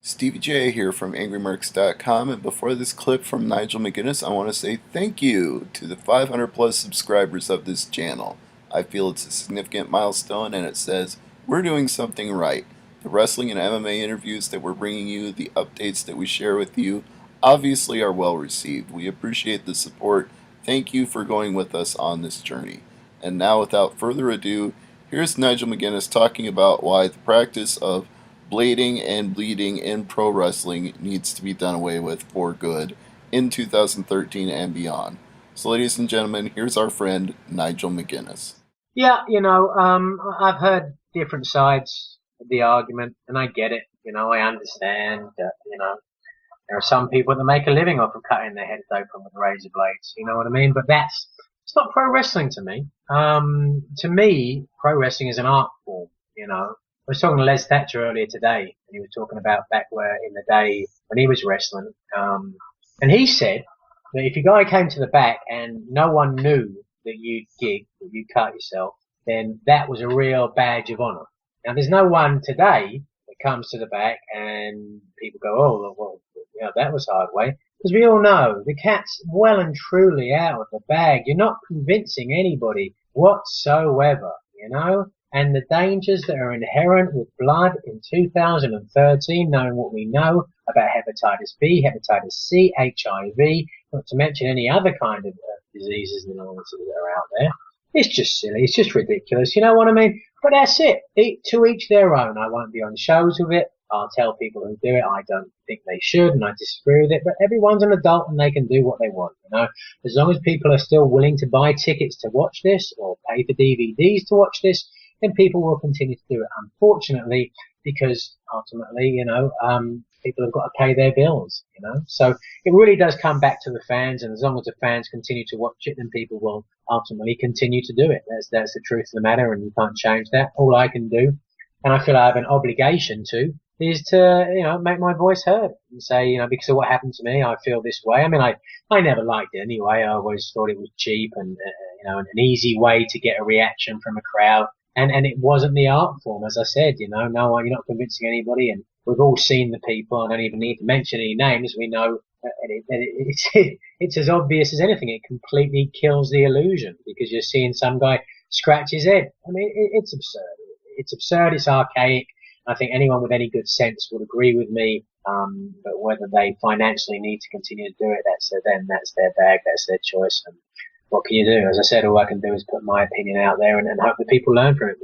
Stevie J here from AngryMarks.com, and before this clip from Nigel McGuinness, I want to say thank you to the 500 plus subscribers of this channel. I feel it's a significant milestone, and it says we're doing something right. The wrestling and MMA interviews that we're bringing you, the updates that we share with you, obviously are well received. We appreciate the support. Thank you for going with us on this journey. And now, without further ado, here's Nigel McGuinness talking about why the practice of blading and bleeding in pro wrestling needs to be done away with for good in 2013 and beyond. So, ladies and gentlemen, here's our friend Nigel McGuinness. Yeah, I've heard different sides of the argument, and I get it. I understand that, there are some people that make a living off of cutting their heads open with razor blades. You know what I mean? But it's not pro wrestling to me. To me, pro wrestling is an art form. I was talking to Les Thatcher earlier today, and he was talking about back where in the day when he was wrestling. And he said that if a guy came to the back and no one knew that you'd gig, that you cut yourself, then that was a real badge of honor. Now, there's no one today that comes to the back and people go, oh, well, that was hard way. Because we all know the cat's well and truly out of the bag. You're not convincing anybody whatsoever, and the dangers that are inherent with blood in 2013, knowing what we know about hepatitis B, hepatitis C, HIV, not to mention any other kind of diseases and illnesses that are out there. It's just silly. It's just ridiculous. You know what I mean? But that's it. To each their own. I won't be on shows with it. I'll tell people who do it I don't think they should, and I disagree with it. But everyone's an adult and they can do what they want, As long as people are still willing to buy tickets to watch this or pay for DVDs to watch this, then people will continue to do it, unfortunately, because ultimately, people have got to pay their bills, So it really does come back to the fans, and as long as the fans continue to watch it, then people will ultimately continue to do it. That's the truth of the matter, and you can't change that. All I can do, and I feel I have an obligation to, is to, make my voice heard and say, because of what happened to me, I feel this way. I mean, I never liked it anyway. I always thought it was cheap and, an easy way to get a reaction from a crowd. And it wasn't the art form, as I said, no, you're not convincing anybody, and we've all seen the people. I don't even need to mention any names. We know it's as obvious as anything. It completely kills the illusion because you're seeing some guy scratch his head. I mean, it's absurd. It's absurd. It's archaic. I think anyone with any good sense would agree with me. But whether they financially need to continue to do it, that's their bag, that's their choice. And what can you do? As I said, all I can do is put my opinion out there and hope that people learn from it,